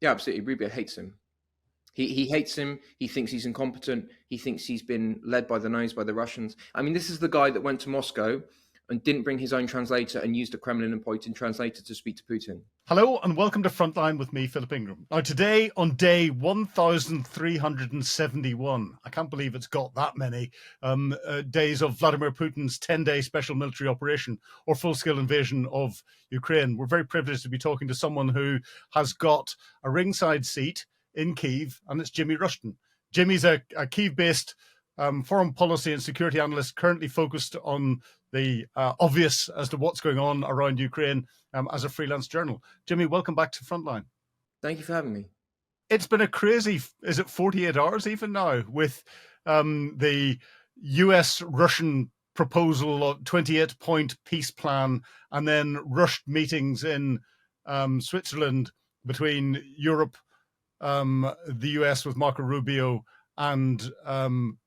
Yeah, absolutely. Rubio hates him. He hates him. He thinks he's incompetent. He thinks he's been led by the nose by the Russians. I mean, this is the guy that went to Moscow and didn't bring his own translator and used a Kremlin-appointed translator to speak to Putin. Hello and welcome to Frontline with me, Philip Ingram. Now today, on day 1371, I can't believe it's got that many days of Vladimir Putin's 10-day special military operation or full-scale invasion of Ukraine. We're very privileged to be talking to someone who has got a ringside seat in Kyiv, and it's Jimmy Rushton. Jimmy's a Kyiv-based foreign policy and security analyst currently focused on the obvious as to what's going on around Ukraine as a freelance journal. Jimmy, welcome back to Frontline. Thank you for having me. It's been a crazy, is it 48 hours even now, with the US-Russian proposal of 28-point peace plan and then rushed meetings in Switzerland between Europe, the US with Marco Rubio and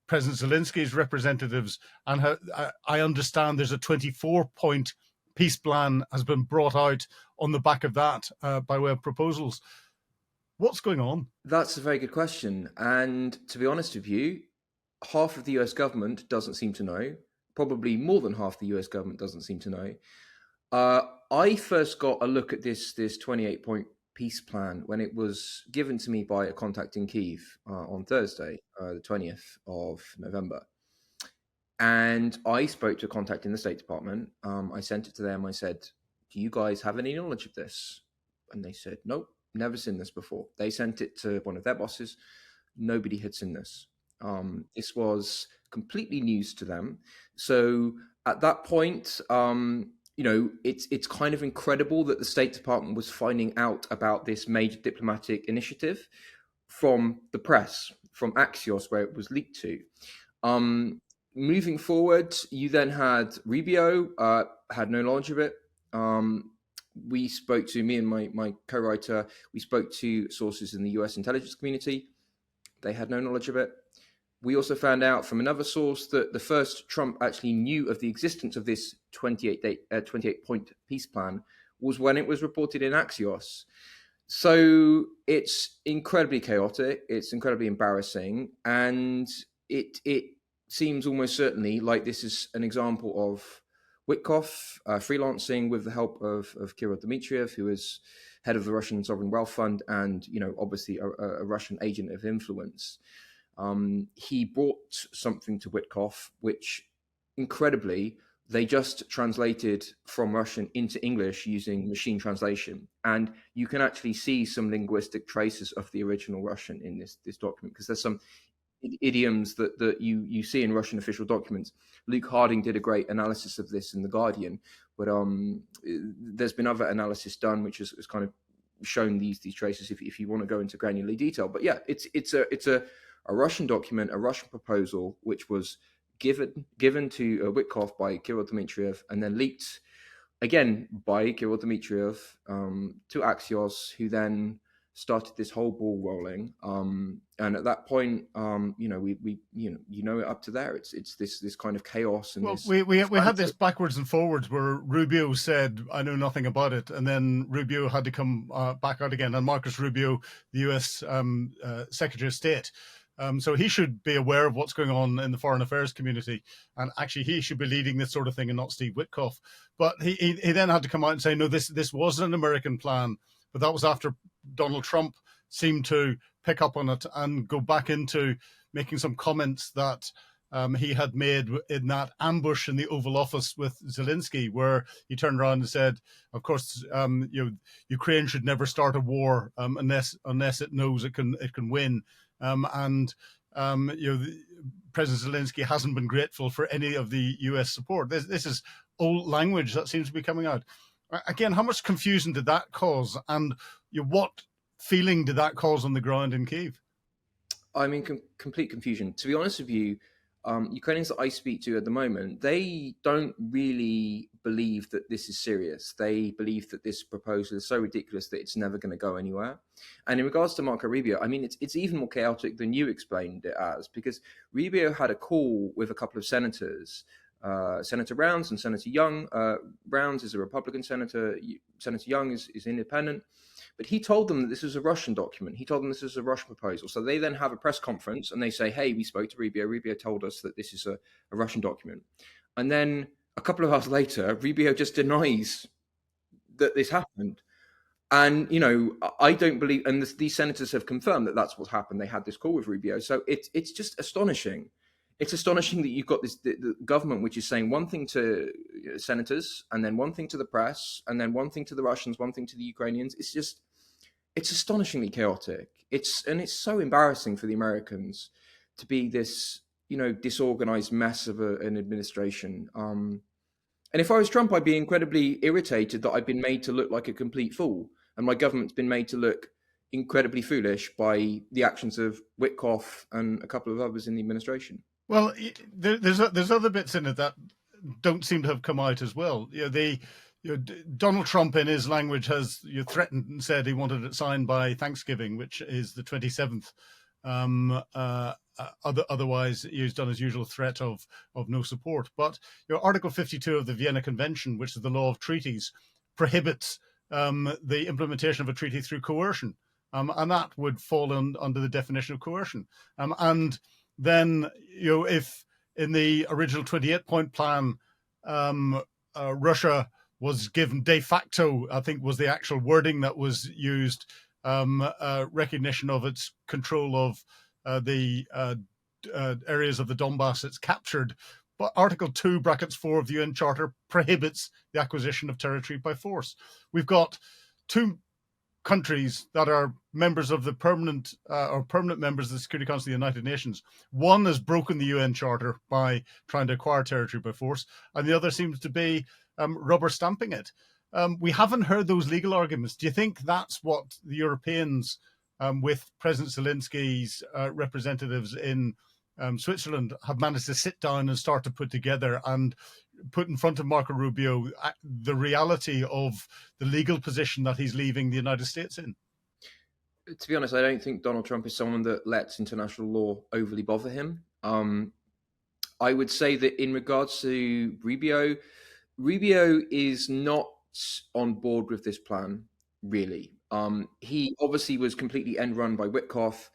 President Zelensky's representatives. And I understand there's a 24-point peace plan has been brought out on the back of that by way of proposals. What's going on? That's a very good question. And to be honest with you, half of the US government doesn't seem to know. Probably more than half the US government doesn't seem to know. I first got a look at this 28-point peace plan when it was given to me by a contact in Kyiv on Thursday, the 20th of November. And I spoke to a contact in the State Department. I sent it to them. I said, do you guys have any knowledge of this? And they said, nope, never seen this before. They sent it to one of their bosses. Nobody had seen this. This was completely news to them. So at that point, it's kind of incredible that the State Department was finding out about this major diplomatic initiative from the press, from Axios, where it was leaked to. Moving forward, you then had Rubio, had no knowledge of it. We spoke to, me and my co-writer, we spoke to sources in the US intelligence community. They had no knowledge of it. We also found out from another source that the first Trump actually knew of the existence of this 28-point peace plan was when it was reported in Axios. So it's incredibly chaotic. It's incredibly embarrassing. And it seems almost certainly like this is an example of Witkoff freelancing with the help of Kirill Dmitriev, who is head of the Russian Sovereign Wealth Fund and, obviously a Russian agent of influence. He brought something to Witkoff, which incredibly, they just translated from Russian into English using machine translation. And you can actually see some linguistic traces of the original Russian in this document, because there's some idioms that you see in Russian official documents. Luke Harding did a great analysis of this in The Guardian, but there's been other analysis done which has kind of shown these traces if you want to go into granular detail. But yeah, it's a Russian document, a Russian proposal, which was given to Witkoff by Kirill Dmitriev and then leaked again by Kirill Dmitriev to Axios, who then started this whole ball rolling. And at that point, up to there, it's this kind of chaos. And we had this backwards and forwards where Rubio said, I know nothing about it. And then Rubio had to come back out again. And Marcus Rubio, the US Secretary of State, so he should be aware of what's going on in the foreign affairs community. And actually, he should be leading this sort of thing and not Steve Witkoff. But he then had to come out and say, no, this was an American plan. But that was after Donald Trump seemed to pick up on it and go back into making some comments that he had made in that ambush in the Oval Office with Zelensky, where he turned around and said, of course, Ukraine should never start a war unless it knows it can win. President Zelensky hasn't been grateful for any of the US support. This is old language that seems to be coming out. Again, how much confusion did that cause? And what feeling did that cause on the ground in Kyiv? I mean, complete confusion. To be honest with you, Ukrainians that I speak to at the moment, they don't really believe that this is serious. They believe that this proposal is so ridiculous that it's never going to go anywhere. And in regards to Marco Rubio, I mean, it's even more chaotic than you explained it as, because Rubio had a call with a couple of senators, Senator Rounds and Senator Young. Rounds is a Republican senator. Senator Young is independent. But he told them that this was a Russian document. He told them this was a Russian proposal. So they then have a press conference and they say, hey, we spoke to Rubio. Rubio told us that this is a Russian document. And then a couple of hours later, Rubio just denies that this happened. And, I don't believe, and these senators have confirmed that that's what happened. They had this call with Rubio. So it's just astonishing. It's astonishing that you've got the government, which is saying one thing to senators and then one thing to the press and then one thing to the Russians, one thing to the Ukrainians. It's astonishingly chaotic. It's so embarrassing for the Americans to be this, disorganized mess of an administration. And if I was Trump, I'd be incredibly irritated that I've been made to look like a complete fool. And my government's been made to look incredibly foolish by the actions of Witkoff and a couple of others in the administration. Well, there's other bits in it that don't seem to have come out as well. Donald Trump, in his language, has threatened and said he wanted it signed by Thanksgiving, which is the 27th. Otherwise, he's done his usual threat of no support. But Article 52 of the Vienna Convention, which is the law of treaties, prohibits the implementation of a treaty through coercion, and that would fall under the definition of coercion. And then, if in the original 28-point plan, Russia was given de facto, I think was the actual wording that was used, recognition of its control of the areas of the Donbass it's captured. But Article 2, brackets 4 of the UN Charter prohibits the acquisition of territory by force. We've got two countries that are members of the permanent members of the Security Council of the United Nations. One has broken the UN Charter by trying to acquire territory by force, and the other seems to be rubber stamping it. We haven't heard those legal arguments. Do you think that's what the Europeans, with President Zelensky's representatives in Switzerland, have managed to sit down and start to put together and put in front of Marco Rubio the reality of the legal position that he's leaving the United States in? To be honest, I don't think Donald Trump is someone that lets international law overly bother him. I would say that in regards to Rubio is not on board with this plan, really. He obviously was completely end run by Witkoff.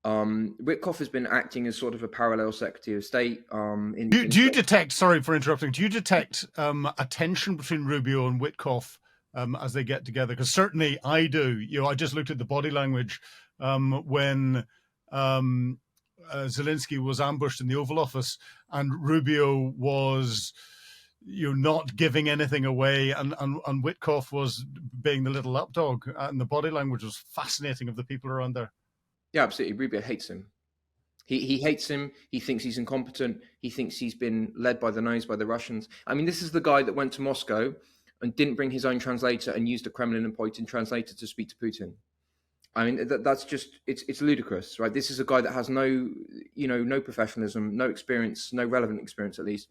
Witkoff has been acting as sort of a parallel Secretary of State. Do you detect, sorry for interrupting, do you detect a tension between Rubio and Witkoff as they get together? Because certainly I do. I just looked at the body language when Zelensky was ambushed in the Oval Office and Rubio was not giving anything away, and Witkoff was being the little lapdog, and the body language was fascinating of the people around there. Yeah, absolutely. Rubio hates him. He hates him. He thinks he's incompetent. He thinks he's been led by the nose by the Russians. I mean, this is the guy that went to Moscow and didn't bring his own translator and used a Kremlin-appointed translator to speak to Putin. I mean, that's just, it's ludicrous, right? This is a guy that has no professionalism, no experience, no relevant experience at least.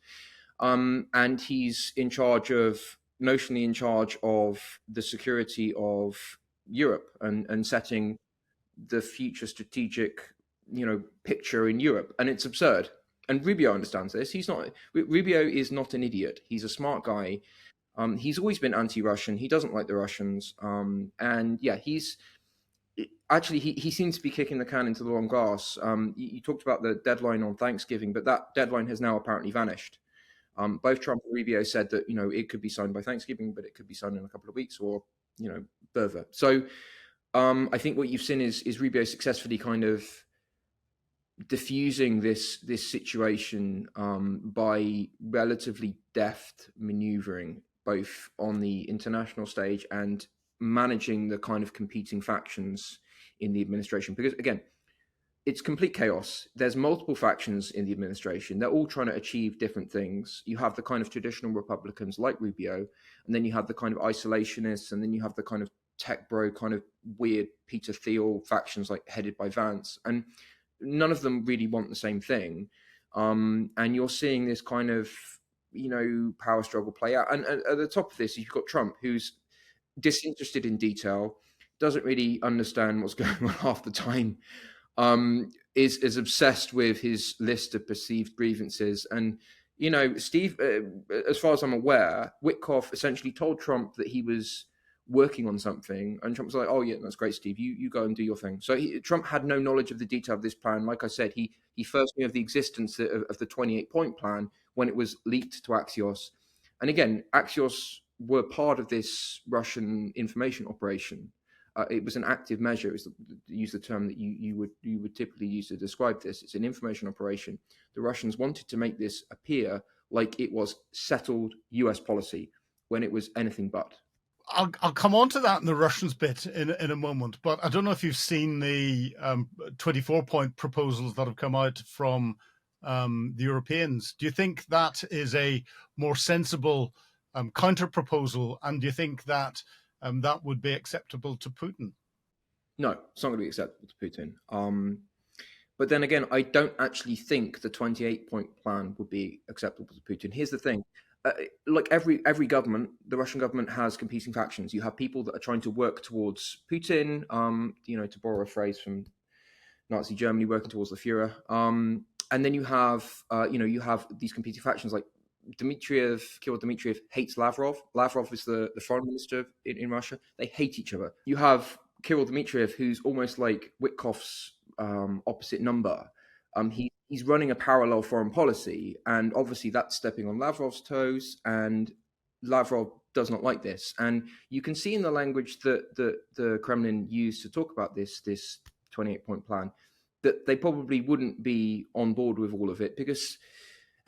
And he's notionally in charge of the security of Europe and setting the future strategic, picture in Europe. And it's absurd. And Rubio understands this. Rubio is not an idiot. He's a smart guy. He's always been anti-Russian. He doesn't like the Russians. And yeah, he seems to be kicking the can into the long grass. You talked about the deadline on Thanksgiving, but that deadline has now apparently vanished. Both Trump and Rubio said that, it could be signed by Thanksgiving, but it could be signed in a couple of weeks or, further. So I think what you've seen is Rubio successfully kind of diffusing this situation by relatively deft maneuvering, both on the international stage and managing the kind of competing factions in the administration. Because again, it's complete chaos. There's multiple factions in the administration. They're all trying to achieve different things. You have the kind of traditional Republicans like Rubio, and then you have the kind of isolationists, and then you have the kind of tech bro, kind of weird Peter Thiel factions like headed by Vance. And none of them really want the same thing. And you're seeing this kind of, power struggle play out. And at the top of this, you've got Trump, who's disinterested in detail, doesn't really understand what's going on half the time, is obsessed with his list of perceived grievances. And, Steve, as far as I'm aware, Witkoff essentially told Trump that he was working on something, and Trump was like, "Oh yeah, that's great, Steve. You go and do your thing." So Trump had no knowledge of the detail of this plan. Like I said, he first knew of the existence of the 28-point plan when it was leaked to Axios. And again, Axios were part of this Russian information operation. It was an active measure. It was use the term that you would typically use to describe this. It's an information operation. The Russians wanted to make this appear like it was settled US policy when it was anything but. I'll come on to that in the Russians bit in a moment, but I don't know if you've seen the 24-point proposals that have come out from the Europeans. Do you think that is a more sensible counter proposal, and do you think that that would be acceptable to Putin? No, it's not going to be acceptable to Putin. But then again, I don't actually think the 28-point plan would be acceptable to Putin. Here's the thing. Like every government, the Russian government has competing factions. You have people that are trying to work towards Putin, to borrow a phrase from Nazi Germany, working towards the Führer. And then you have these competing factions like Kirill Dmitriev hates Lavrov. Lavrov is the foreign minister in Russia. They hate each other. You have Kirill Dmitriev, who's almost like Witkoff's opposite number. He's running a parallel foreign policy, and obviously that's stepping on Lavrov's toes, and Lavrov does not like this. And you can see in the language that the Kremlin used to talk about this 28-point plan that they probably wouldn't be on board with all of it, because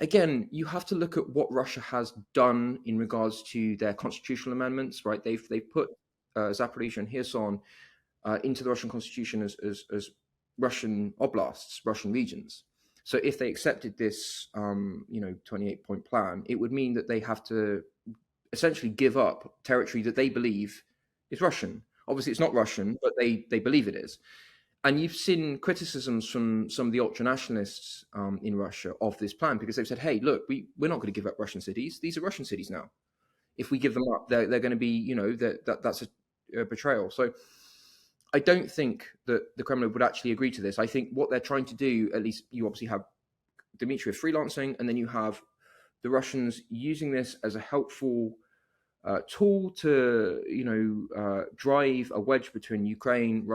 again, you have to look at what Russia has done in regards to their constitutional amendments, right? They've put Zaporizhia and Kherson into the Russian constitution as Russian oblasts, Russian regions. So if they accepted this, 28-point plan, it would mean that they have to essentially give up territory that they believe is Russian. Obviously, it's not Russian, but they believe it is. And you've seen criticisms from some of the ultra-nationalists in Russia of this plan, because they've said, hey, look, we're not going to give up Russian cities. These are Russian cities now. If we give them up, they're going to be, that's a betrayal. So I don't think that the Kremlin would actually agree to this. I think what they're trying to do, at least you obviously have Dmitriev freelancing, and then you have the Russians using this as a helpful tool to, drive a wedge between Ukraine,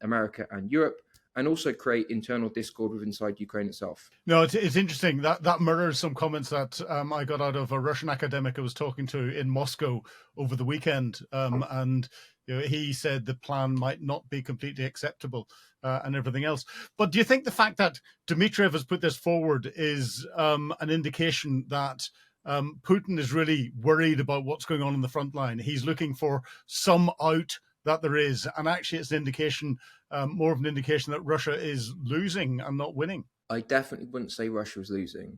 America, and Europe, and also create internal discord within inside Ukraine itself. No, it's interesting. That mirrors some comments that I got out of a Russian academic I was talking to in Moscow over the weekend, and he said the plan might not be completely acceptable and everything else. But do you think the fact that Dmitriev has put this forward is an indication that Putin is really worried about what's going on in the front line? He's looking for some out that there is, and actually it's an indication, more of an indication that Russia is losing and not winning. I definitely wouldn't say Russia is losing.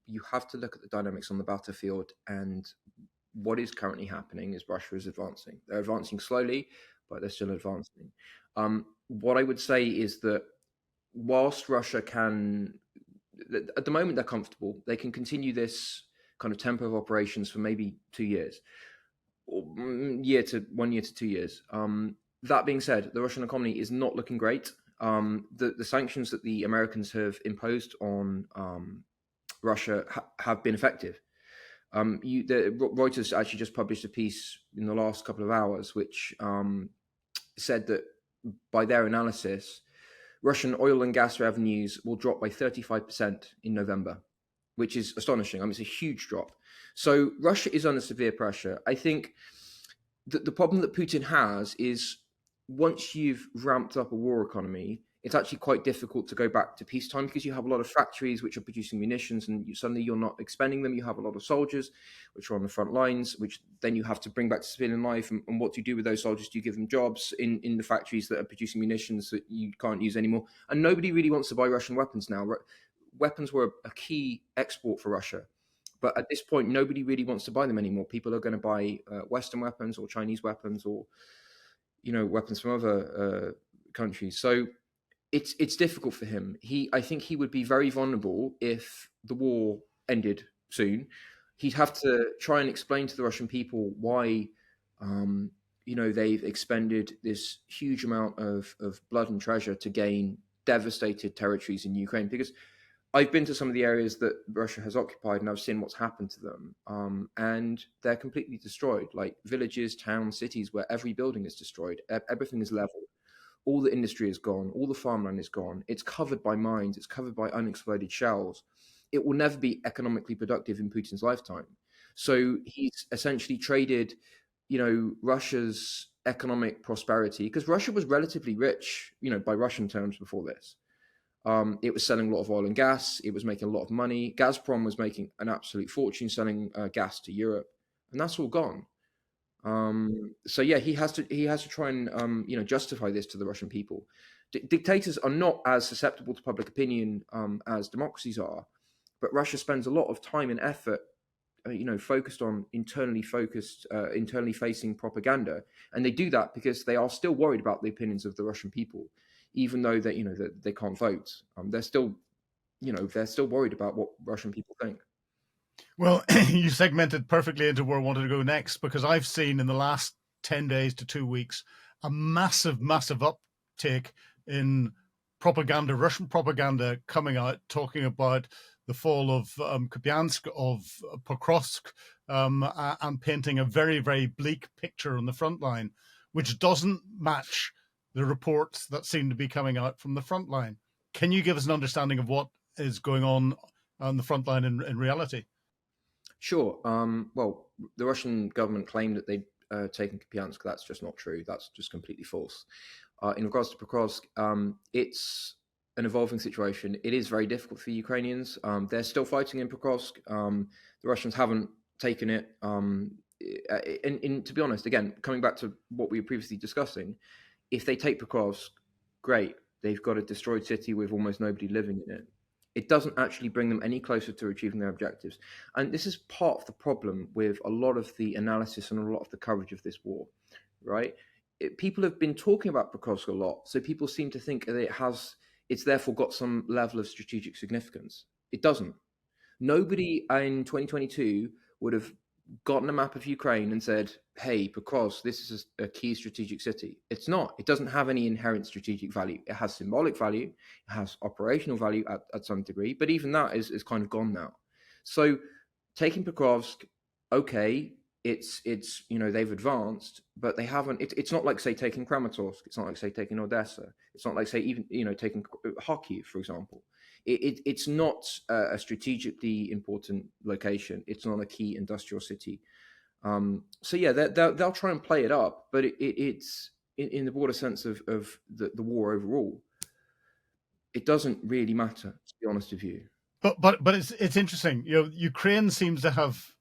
You have to look at the dynamics on the battlefield, and what is currently happening is Russia is advancing. They're advancing slowly, but they're still advancing. What I would say is that whilst Russia can, at the moment they're comfortable, they can continue this kind of tempo of operations for maybe 2 years, or 1 year to 2 years. That being said, the Russian economy is not looking great. The sanctions that the Americans have imposed on Russia have been effective. Reuters actually just published a piece in the last couple of hours, which said that by their analysis, Russian oil and gas revenues will drop by 35% in November, which is astonishing. I mean, it's a huge drop. So Russia is under severe pressure. I think that the problem that Putin has is once you've ramped up a war economy, it's actually quite difficult to go back to peacetime, because you have a lot of factories which are producing munitions, and suddenly you're not expending them. You have a lot of soldiers which are on the front lines, which then you have to bring back to civilian life. And what do you do with those soldiers? Do you give them jobs in the factories that are producing munitions that you can't use anymore? And nobody really wants to buy Russian weapons now. Weapons were a key export for Russia. But at this point, nobody really wants to buy them anymore. People are going to buy Western weapons or Chinese weapons, or weapons from other countries. So it's difficult for him. I think he would be very vulnerable if the war ended soon. He'd have to try and explain to the Russian people why, they've expended this huge amount of blood and treasure to gain devastated territories in Ukraine. Because I've been to some of the areas that Russia has occupied, and I've seen what's happened to them. And they're completely destroyed, like villages, towns, cities, where every building is destroyed. Everything is leveled. All the industry is gone. All the farmland is gone. It's covered by mines. It's covered by unexploded shells. It will never be economically productive in Putin's lifetime. So he's essentially traded, Russia's economic prosperity, because Russia was relatively rich, by Russian terms before this. It was selling a lot of oil and gas. It was making a lot of money. Gazprom was making an absolute fortune selling gas to Europe, and that's all gone. So yeah, he has to try and justify this to the Russian people. Dictators are not as susceptible to public opinion as democracies are, but Russia spends a lot of time and effort, focused on internally facing propaganda, and they do that because they are still worried about the opinions of the Russian people, even though that they can't vote. They're still worried about what Russian people think. Well, you segmented perfectly into where I wanted to go next, because I've seen in the last 10 days to 2 weeks a massive, massive uptake in propaganda, Russian propaganda coming out, talking about the fall of Kupiansk, of Pokrovsk, and painting a very, very bleak picture on the front line, which doesn't match the reports that seem to be coming out from the front line. Can you give us an understanding of what is going on the front line in reality? Sure. Well, the Russian government claimed that they'd taken Kupiansk. That's just not true. That's just completely false. In regards to Pokrovsk, it's an evolving situation. It is very difficult for the Ukrainians. They're still fighting in Pokrovsk. The Russians haven't taken it. And to be honest, again, coming back to what we were previously discussing, if they take Pokrovsk, great. They've got a destroyed city with almost nobody living in it. It doesn't actually bring them any closer to achieving their objectives. And this is part of the problem with a lot of the analysis and a lot of the coverage of this war, right? People have been talking about Pokrovsk a lot, so people seem to think that it's therefore got some level of strategic significance. It doesn't. Nobody in 2022 would have gotten a map of Ukraine and said, hey, Pokrovsk, this is a key strategic city. It's not. It doesn't have any inherent strategic value. It has symbolic value. It has operational value at some degree, but even that is kind of gone now. So taking Pokrovsk, okay, it's they've advanced, but they haven't. It's not like, say, taking Kramatorsk. It's not like, say, taking Odessa. It's not like, say, even taking Kharkiv, for example. It's not a strategically important location. It's not a key industrial city. So yeah, they'll try and play it up, but it's in the broader sense of the war overall. It doesn't really matter, to be honest with you. But it's interesting. Ukraine seems to have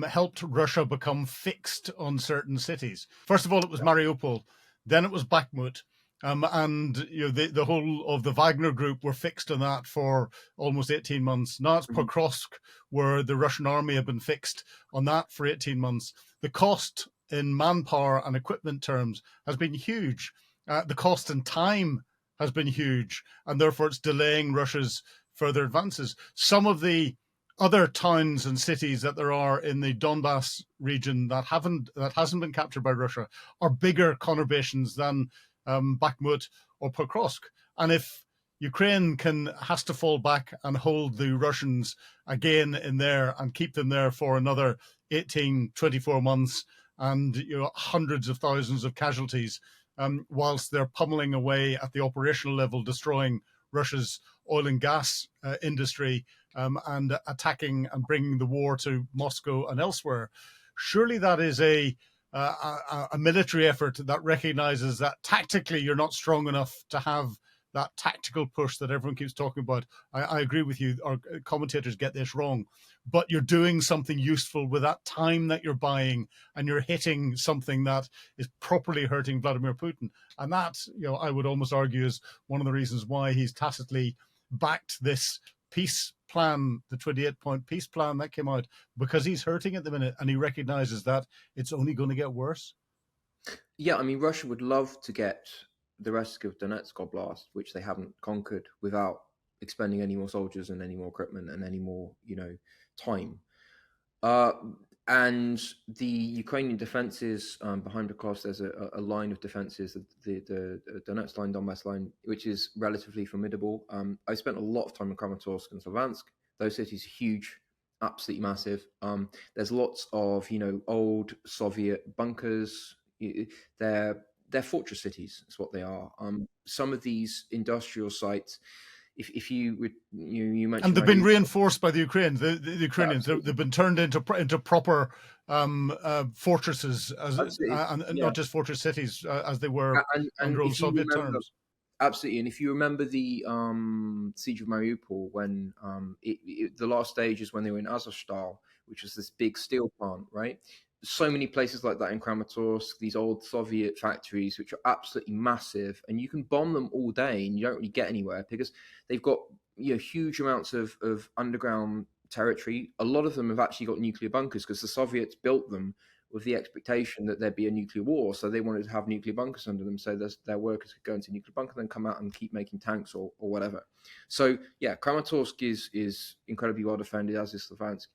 helped Russia become fixed on certain cities. First of all, it was Mariupol, then it was Bakhmut. And the whole of the Wagner group were fixed on that for almost 18 months. Now it's Pokrovsk, where the Russian army have been fixed on that for 18 months. The cost in manpower and equipment terms has been huge. The cost in time has been huge, and therefore it's delaying Russia's further advances. Some of the other towns and cities that there are in the Donbass region that hasn't been captured by Russia are bigger conurbations than Bakhmut or Pokrovsk. And if Ukraine has to fall back and hold the Russians again in there and keep them there for another 18, 24 months and hundreds of thousands of casualties, whilst they're pummeling away at the operational level, destroying Russia's oil and gas industry, and attacking and bringing the war to Moscow and elsewhere. Surely that is a military effort that recognizes that tactically you're not strong enough to have that tactical push that everyone keeps talking about. I agree with you. Our commentators get this wrong, but you're doing something useful with that time that you're buying, and you're hitting something that is properly hurting Vladimir Putin. And that, I would almost argue, is one of the reasons why he's tacitly backed this peace plan, the 28-point peace plan that came out, because he's hurting at the minute and he recognizes that it's only going to get worse. Yeah, I mean, Russia would love to get the rest of Donetsk Oblast, which they haven't conquered, without expending any more soldiers and any more equipment and any more, time. and the Ukrainian defenses behind Pokrovsk, there's a line of defenses, the Donetsk line, Donbass line, which is relatively formidable. I spent a lot of time in Kramatorsk and Slovansk. Those cities are huge, absolutely massive. There's lots of old Soviet bunkers. They're fortress cities. Is what they are. Some of these industrial sites, if you And mentioned they've been Mariupol. reinforced by the Ukrainians. The Ukrainians, they've been turned into proper fortresses, Absolutely, and yeah. not just fortress cities as they were And under old if you Soviet remember, terms. absolutely, and if you remember the siege of Mariupol, when the last stage is when they were in Azovstal, which was this big steel plant, right? So many places like that in Kramatorsk, these old Soviet factories, which are absolutely massive, and you can bomb them all day, and you don't really get anywhere because they've got huge amounts of underground territory. A lot of them have actually got nuclear bunkers because the Soviets built them with the expectation that there'd be a nuclear war. So they wanted to have nuclear bunkers under them so their workers could go into a nuclear bunker, then come out and keep making tanks or whatever. So yeah, Kramatorsk is incredibly well defended, as is Slovansk.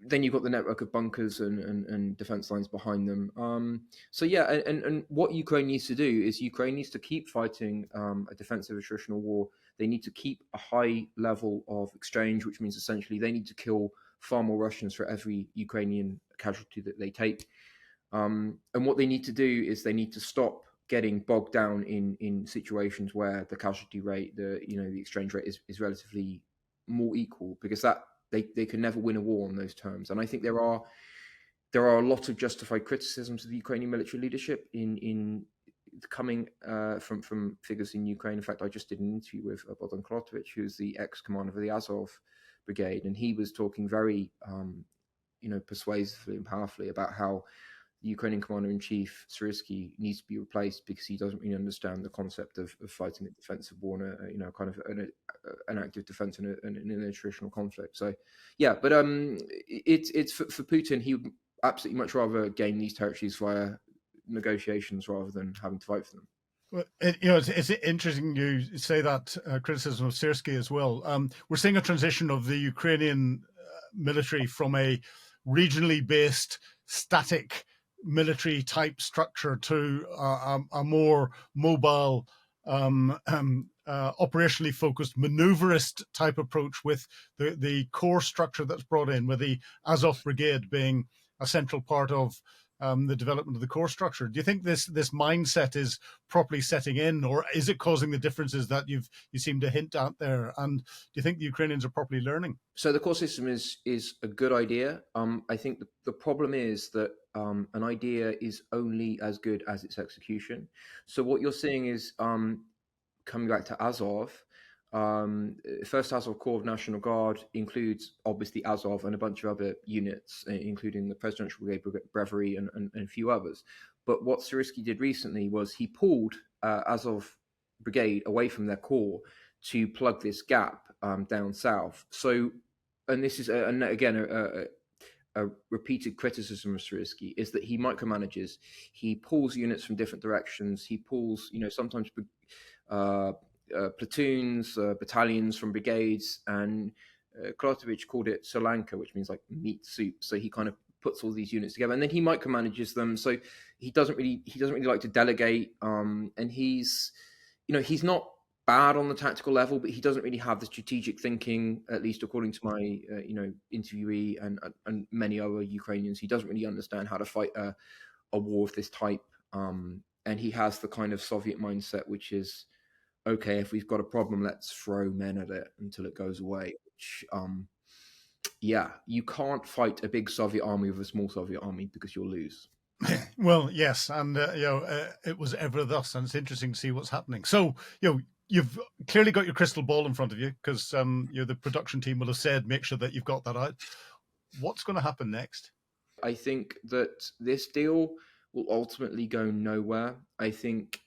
Then you've got the network of bunkers and defense lines behind them. So yeah, and what Ukraine needs to do is Ukraine needs to keep fighting a defensive attritional war. They need to keep a high level of exchange, which means essentially they need to kill far more Russians for every Ukrainian casualty that they take. And what they need to do is they need to stop getting bogged down in situations where the casualty rate, the exchange rate is relatively more equal, because that they can never win a war on those terms. And I think there are a lot of justified criticisms of the Ukrainian military leadership in coming from figures in Ukraine. In fact, I just did an interview with Bogdan Klotovich, who's the ex-commander of the Azov brigade, and he was talking very persuasively and powerfully about how the Ukrainian commander-in-chief Syrsky needs to be replaced because he doesn't really understand the concept of fighting a defensive war and kind of an active defense in an attritional conflict. So yeah, but it's for Putin. He would absolutely much rather gain these territories via negotiations rather than having to fight for them. Well, it's interesting you say that criticism of Syrsky as well. We're seeing a transition of the Ukrainian military from a regionally based, static military type structure to a more mobile, operationally focused, maneuverist type approach with the core structure that's brought in, with the Azov Brigade being a central part of the development of the core structure. Do you think this mindset is properly setting in, or is it causing the differences that you seem to hint at there? And do you think the Ukrainians are properly learning? So the core system is a good idea. I think the problem is that an idea is only as good as its execution. So what you're seeing is coming back to Azov. First Azov Corps of National Guard includes obviously Azov and a bunch of other units, including the Presidential Brigade, Brevery, and a few others. But what Syrsky did recently was he pulled Azov Brigade away from their core to plug this gap down south. So, and this is again a repeated criticism of Syrsky, is that he micromanages. He pulls units from different directions. He pulls, sometimes platoons, battalions from brigades, and Klotovich called it Solanka, which means like meat soup. So he kind of puts all these units together, and then he micromanages them. So he doesn't really like to delegate, and he's not bad on the tactical level, but he doesn't really have the strategic thinking, at least according to my interviewee and many other Ukrainians. He doesn't really understand how to fight a war of this type, and he has the kind of Soviet mindset, which is, okay, if we've got a problem, let's throw men at it until it goes away. Which, yeah, you can't fight a big Soviet army with a small Soviet army because you'll lose. Well, yes, and it was ever thus, and it's interesting to see what's happening. So, you've clearly got your crystal ball in front of you, because the production team will have said, make sure that you've got that out. What's going to happen next? I think that this deal will ultimately go nowhere. I think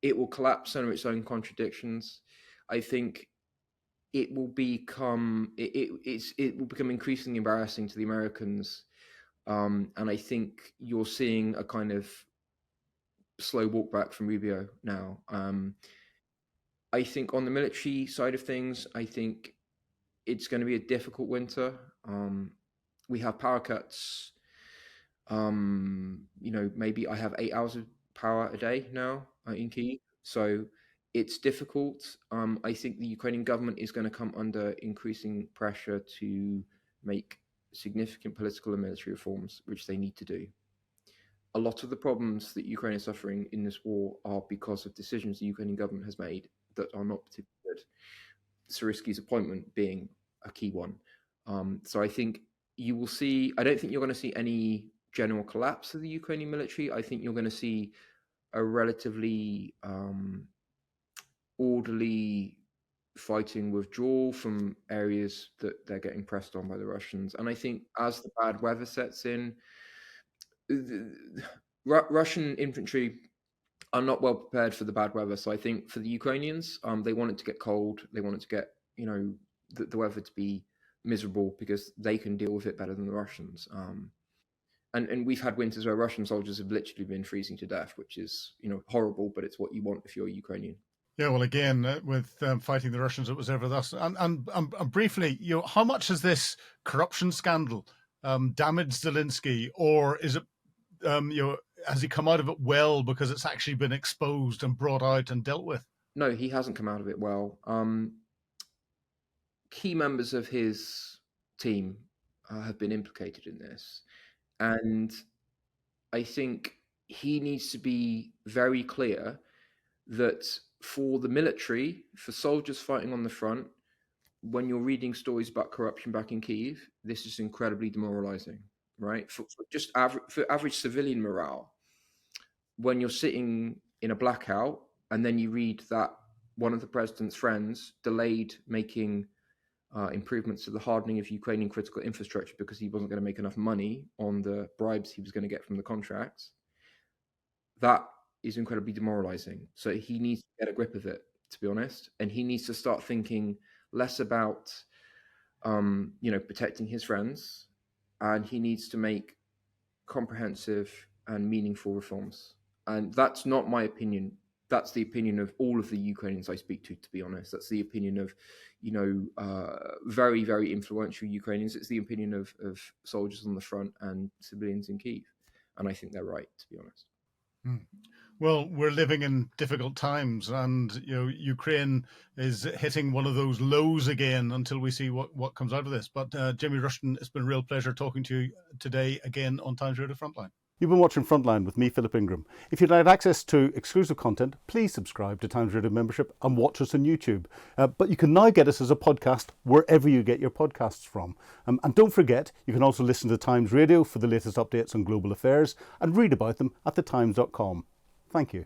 it will collapse under its own contradictions. I think it will become it will become increasingly embarrassing to the Americans, and I think you're seeing a kind of slow walk back from Rubio now. I think on the military side of things, I think it's going to be a difficult winter. we have power cuts. Maybe I have 8 hours of power a day now in Kyiv, so it's difficult. I think the Ukrainian government is going to come under increasing pressure to make significant political and military reforms, which they need to do. A lot of the problems that Ukraine is suffering in this war are because of decisions the Ukrainian government has made that are not particularly good. Syrsky's appointment being a key one. So I think you will see, I don't think you're going to see any general collapse of the Ukrainian military. I think you're going to see a relatively orderly fighting withdrawal from areas that they're getting pressed on by the Russians. And I think as the bad weather sets in, Russian infantry are not well prepared for the bad weather. So I think for the Ukrainians, they want it to get cold. They want it to get, the weather to be miserable because they can deal with it better than the Russians. And we've had winters where Russian soldiers have literally been freezing to death, which is, horrible, but it's what you want if you're Ukrainian. Yeah, well, again, with fighting the Russians, it was ever thus. And briefly, how much has this corruption scandal damaged Zelensky, or is it, has he come out of it well because it's actually been exposed and brought out and dealt with? No, he hasn't come out of it well. Key members of his team have been implicated in this. And I think he needs to be very clear that for the military, for soldiers fighting on the front, when you're reading stories about corruption back in Kyiv, this is incredibly demoralizing, right? For average civilian morale, when you're sitting in a blackout and then you read that one of the president's friends delayed making improvements to the hardening of Ukrainian critical infrastructure because he wasn't going to make enough money on the bribes he was going to get from the contracts, that is incredibly demoralizing. So he needs to get a grip of it, to be honest, and he needs to start thinking less about, protecting his friends, and he needs to make comprehensive and meaningful reforms. And that's not my opinion. That's the opinion of all of the Ukrainians I speak to be honest. That's the opinion of, very, very influential Ukrainians. It's the opinion of soldiers on the front and civilians in Kyiv. And I think they're right, to be honest. Well, we're living in difficult times, and Ukraine is hitting one of those lows again until we see what comes out of this. But Jimmy Rushton, it's been a real pleasure talking to you today again on Times Radio Frontline. You've been watching Frontline with me, Philip Ingram. If you'd like access to exclusive content, please subscribe to Times Radio membership and watch us on YouTube. But you can now get us as a podcast wherever you get your podcasts from. And don't forget, you can also listen to Times Radio for the latest updates on global affairs and read about them at thetimes.com. Thank you.